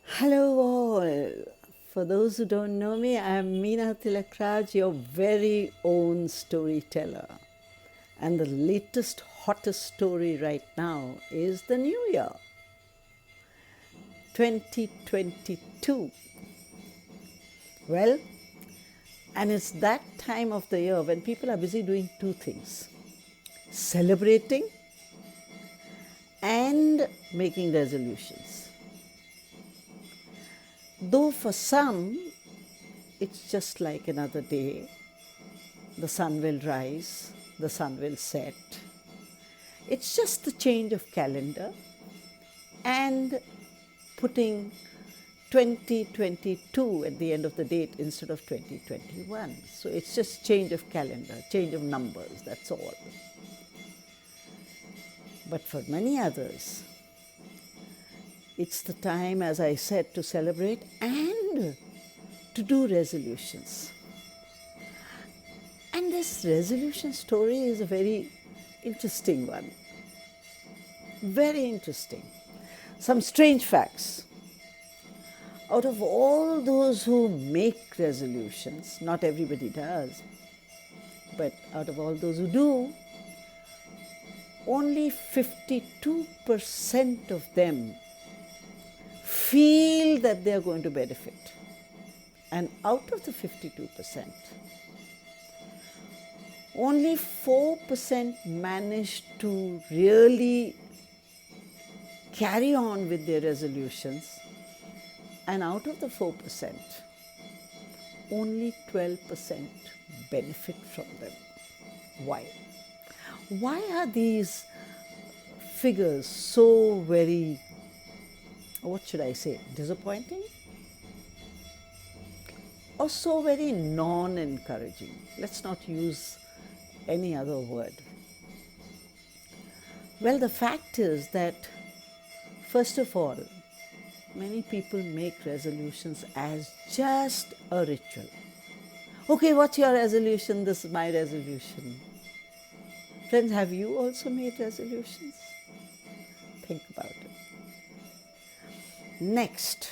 Hello all. For those who don't know me, I am Meena Tilakraj, your very own storyteller. And the latest, hottest story right now is the new year, 2022. Well, and it's that time of the year when people are busy doing two things: celebrating and making resolutions. Though for some, it's just like another day. The sun will rise, the sun will set. It's just the change of calendar and putting 2022 at the end of the date instead of 2021. So it's just change of calendar, change of numbers, that's all. But for many others, it's the time, as I said, to celebrate and to do resolutions. And this resolution story is a very interesting one. Very interesting. Some strange facts. Out of all those who make resolutions, not everybody does, but out of all those who do, only 52% of them feel that they are going to benefit. And out of the 52%, only 4% manage to really carry on with their resolutions, and out of the 4%, only 12% benefit from them. Why? Why are these figures so very, what should I say, disappointing? Or so very non-encouraging? Let's not use any other word. Well, the fact is that, first of all, many people make resolutions as just a ritual. Okay, what's your resolution? This is my resolution. Friends, have you also made resolutions? Think about it. Next,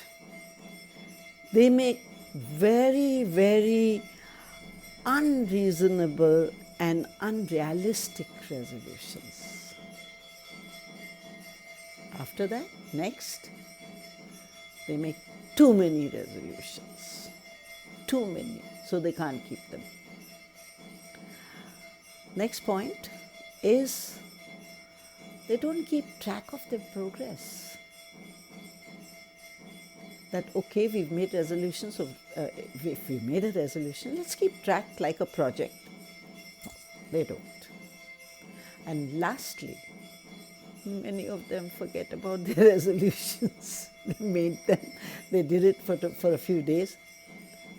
they make very, very unreasonable and unrealistic resolutions. After that, next, they make too many resolutions. Too many, so they can't keep them. Next point is they don't keep track of their progress. That, okay, we've made resolutions, so if we made a resolution, let's keep track like a project. No, they don't. And lastly, many of them forget about their resolutions. They made them, they did it for a few days,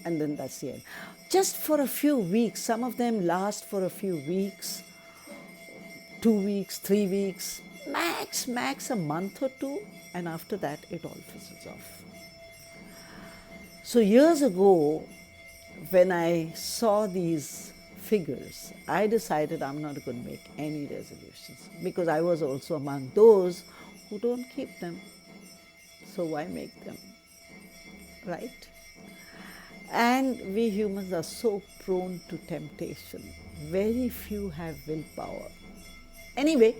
and then that's the end. Just for a few weeks. Some of them last for a few weeks, 2 weeks, 3 weeks, max a month or two, and after that it all fizzles off. So years ago, when I saw these figures, I decided I'm not going to make any resolutions, because I was also among those who don't keep them. So why make them, right? And we humans are so prone to temptation. Very few have willpower. Anyway,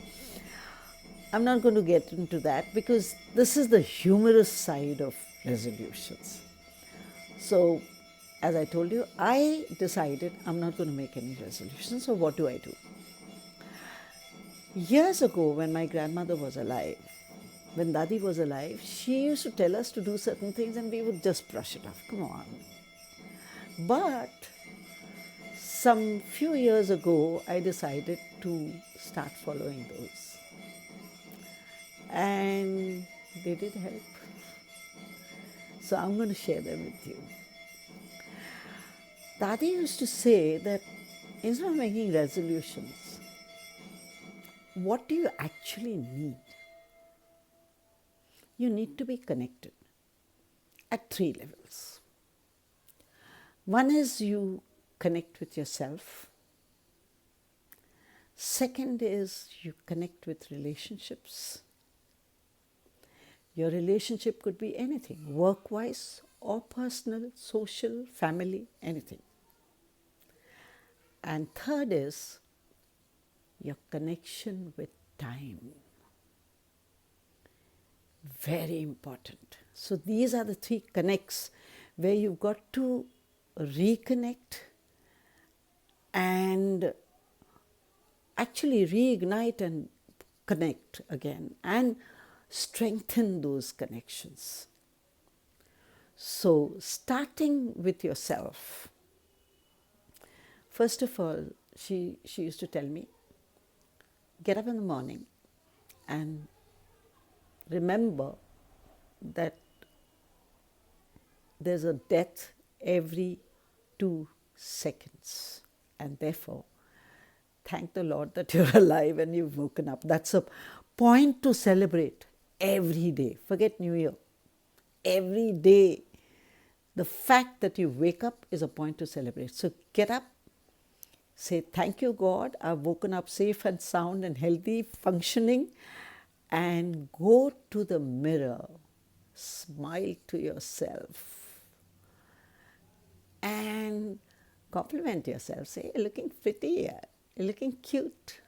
I'm not going to get into that, because this is the humorous side of resolutions. So, as I told you, I decided I'm not going to make any resolutions. So what do? Years ago, when my grandmother was alive, when Dadi was alive, she used to tell us to do certain things and we would just brush it off. Come on. But some few years ago, I decided to start following those. And they did help. So I'm going to share them with you. Dadi used to say that instead of making resolutions, what do you actually need? You need to be connected at 3 levels. One is you connect with yourself. Second is you connect with relationships. Your relationship could be anything, work-wise or personal, social, family, anything. And third is your connection with time. Very important. So these are the three connects where you've got to reconnect and actually reignite and connect again and strengthen those connections. So starting with yourself, first of all, she used to tell me, get up in the morning and remember that there's a death every 2 seconds, and therefore thank the Lord that you're alive and you've woken up. That's a point to celebrate every day. Forget New Year. Every day, the fact that you wake up is a point to celebrate. So get up, say, thank you, God, I've woken up safe and sound and healthy, functioning, and go to the mirror, smile to yourself, and compliment yourself. Say, you're looking pretty, you're looking cute.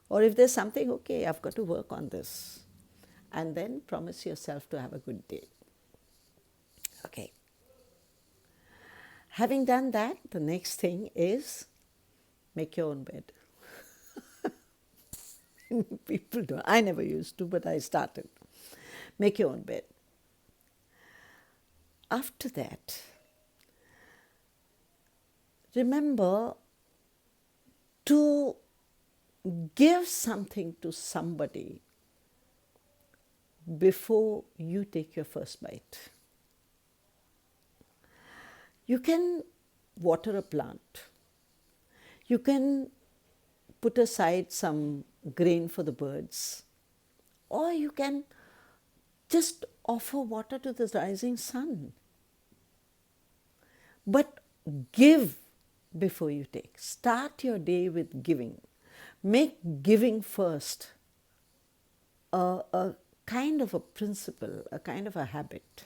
Or if there's something, okay, I've got to work on this. And then promise yourself to have a good day. Okay. Having done that, the next thing is make your own bed. People do. I never used to, but I started. Make your own bed. After that, remember to give something to somebody before you take your first bite. You can water a plant. You can put aside some grain for the birds. Or you can just offer water to the rising sun. But give before you take. Start your day with giving. Make giving first a kind of a principle, a kind of a habit.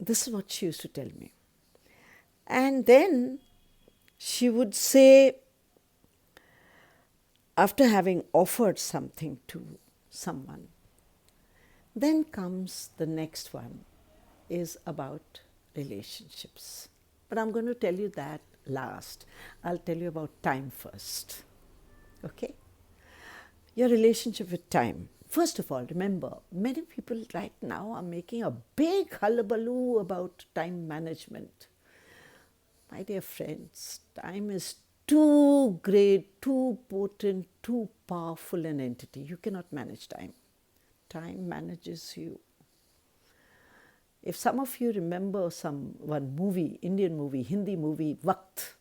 This is what she used to tell me. And then she would say, after having offered something to someone, then comes the next one, is about relationships. But I'm going to tell you that last. I'll tell you about time first. Okay? Your relationship with time. First of all, remember, many people right now are making a big hullabaloo about time management. My dear friends, time is too great, too potent, too powerful an entity. You cannot manage time. Time manages you. If some of you remember one movie, Indian movie, Hindi movie, Waqt,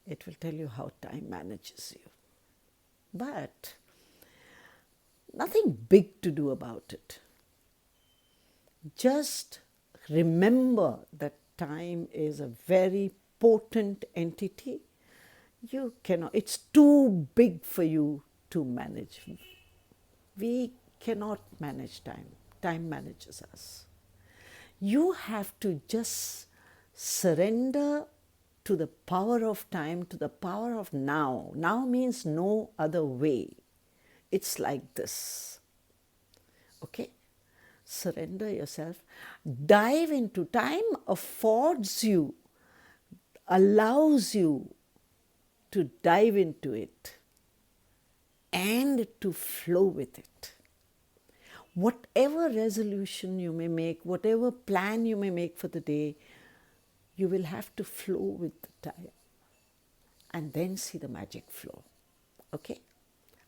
it will tell you how time manages you. But nothing big to do about it. Just remember that time is a very potent entity. You cannot, it's too big for you to manage. We cannot manage time. Time manages us. You have to just surrender to the power of time, to the power of now. Now means no other way. It's like this. Okay? Surrender yourself. Dive into time, affords you, allows you to dive into it and to flow with it. Whatever resolution you may make, whatever plan you may make for the day, you will have to flow with the time and then see the magic flow. Okay?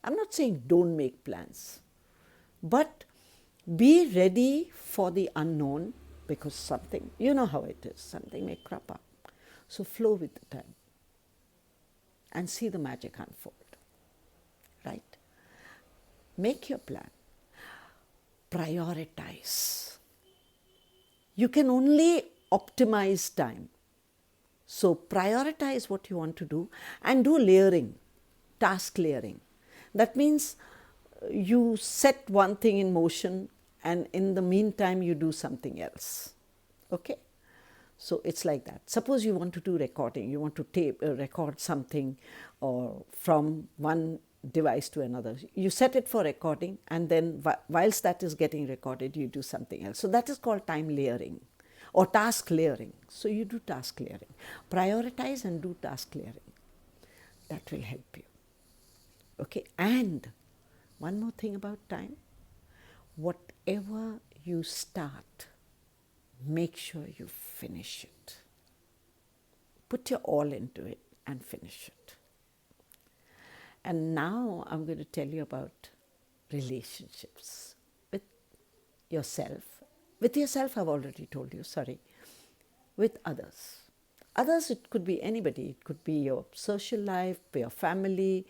I'm not saying don't make plans, but be ready for the unknown, because something, you know how it is, something may crop up. So flow with the time and see the magic unfold. Right? Make your plan. Prioritize. You can only optimize time. So prioritize what you want to do and do layering, task layering. That means you set one thing in motion and in the meantime you do something else. Okay? So it's like that. Suppose you want to do recording, you want to record something or from one device to another. You set it for recording, and then whilst that is getting recorded, you do something else. So that is called time layering or task layering. So you do task layering. Prioritize and do task layering. That will help you. Okay, and one more thing about time. Whatever you start, make sure you finish it. Put your all into it and finish it. And now I'm going to tell you about relationships with yourself. With yourself, I've already told you, sorry. With others. Others, it could be anybody. It could be your social life, your family,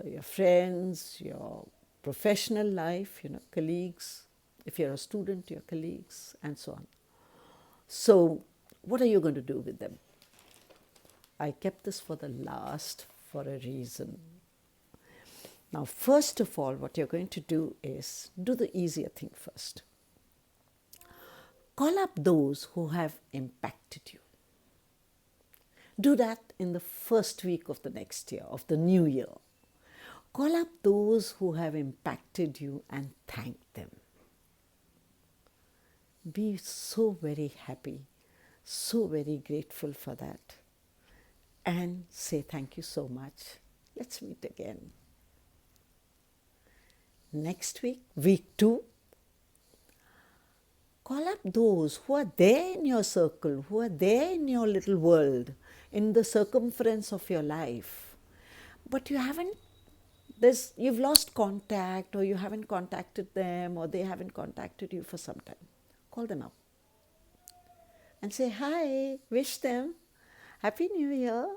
your friends, your professional life, colleagues. If you're a student, your colleagues, and so on. So, what are you going to do with them? I kept this for the last for a reason. Now, first of all, what you're going to do is do the easier thing first. Call up those who have impacted you. Do that in the first week of the next year, of the new year. Call up those who have impacted you and thank them. Be so very happy, so very grateful for that. And say thank you so much. Let's meet again. Next week, week 2, call up those who are there in your circle, who are there in your little world, in the circumference of your life. But you've lost contact, or you haven't contacted them, or they haven't contacted you for some time. Call them up and say hi, wish them Happy New Year.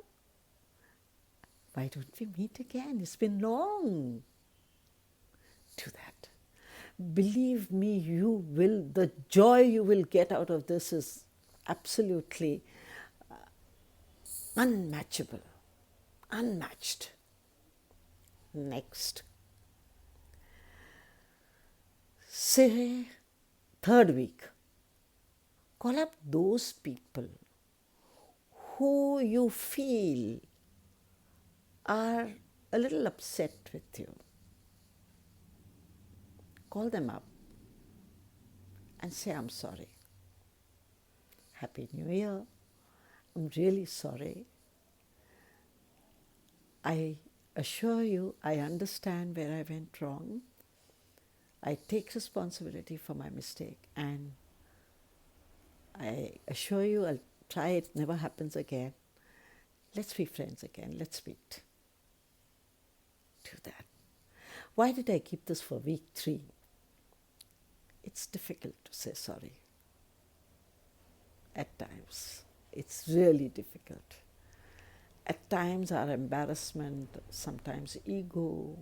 Why don't we meet again? It's been long. Do that. Believe me, you will. The joy you will get out of this is absolutely unmatchable, unmatched. Next. Say, third week, call up those people who you feel are a little upset with you. Call them up and say, I'm sorry. Happy New Year. I'm really sorry. I assure you, I understand where I went wrong. I take responsibility for my mistake, and I assure you I'll try it never happens again. Let's be friends again. Let's meet. Do that. Why did I keep this for week 3? It's difficult to say sorry. At times. It's really difficult. At times our embarrassment, sometimes ego,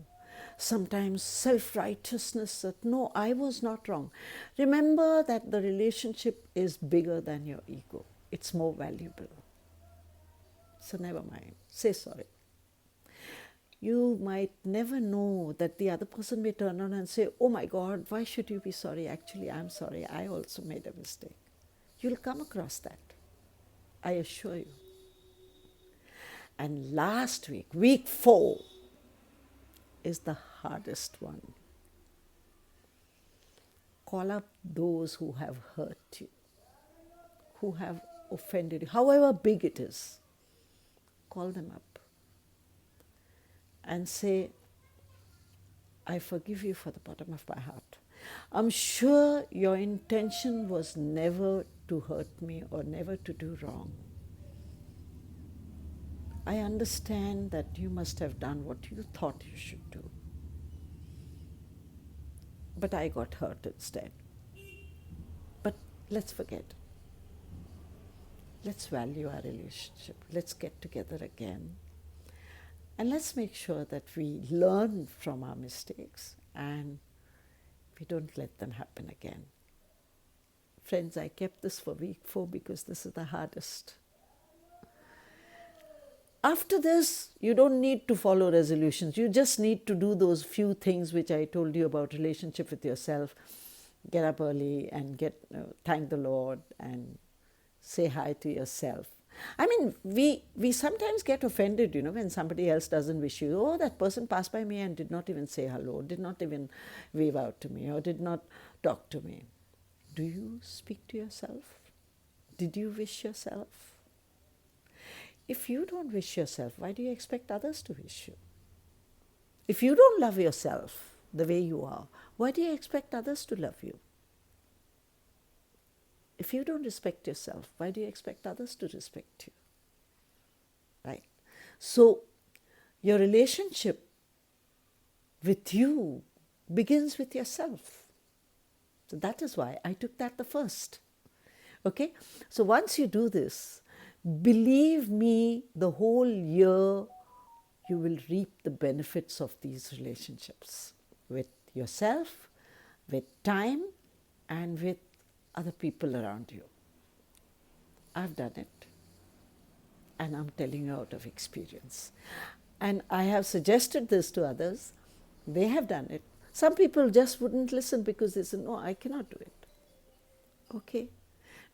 sometimes self-righteousness that no, I was not wrong. Remember that the relationship is bigger than your ego. It's more valuable. So never mind. Say sorry. You might never know that the other person may turn around and say, oh my God, why should you be sorry? Actually, I'm sorry. I also made a mistake. You'll come across that. I assure you. And last week, week 4, is the hardest one. Call up those who have hurt you, who have offended you, however big it is. Call them up and say, I forgive you for the bottom of my heart. I'm sure your intention was never to hurt me or never to do wrong. I understand that you must have done what you thought you should do. But I got hurt instead. But let's forget. Let's value our relationship. Let's get together again. And let's make sure that we learn from our mistakes and we don't let them happen again. Friends, I kept this for week 4 because this is the hardest. After this, you don't need to follow resolutions. You just need to do those few things which I told you about relationship with yourself. Get up early and thank the Lord and say hi to yourself. I mean, we sometimes get offended, when somebody else doesn't wish you. Oh, that person passed by me and did not even say hello, did not even wave out to me, or did not talk to me. Do you speak to yourself? Did you wish yourself? If you don't wish yourself, why do you expect others to wish you? If you don't love yourself the way you are, why do you expect others to love you? If you don't respect yourself, why do you expect others to respect you? Right? So, your relationship with you begins with yourself. So that is why I took that the first. Okay? So once you do this, believe me, the whole year you will reap the benefits of these relationships with yourself, with time, and with other people around you. I've done it, and I'm telling you out of experience. And I have suggested this to others. They have done it. Some people just wouldn't listen because they said, no, I cannot do it. Okay,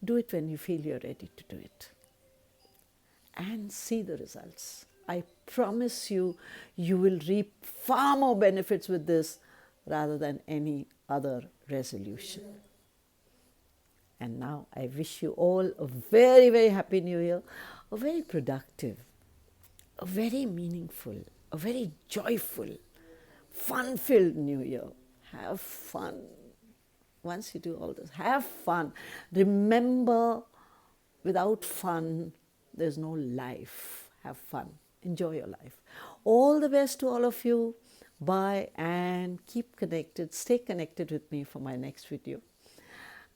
do it when you feel you're ready to do it. And see the results. I promise you, you will reap far more benefits with this rather than any other resolution. And now I wish you all a very, very happy new year, a very productive, a very meaningful, a very joyful, fun-filled new year. Have fun. Once you do all this, have fun. Remember, without fun, there's no life. Have fun. Enjoy your life. All the best to all of you. Bye, and keep connected. Stay connected with me for my next video.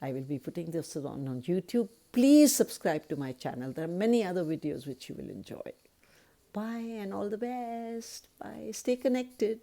I will be putting this on YouTube. Please subscribe to my channel. There are many other videos which you will enjoy. Bye, and all the best. Bye. Stay connected.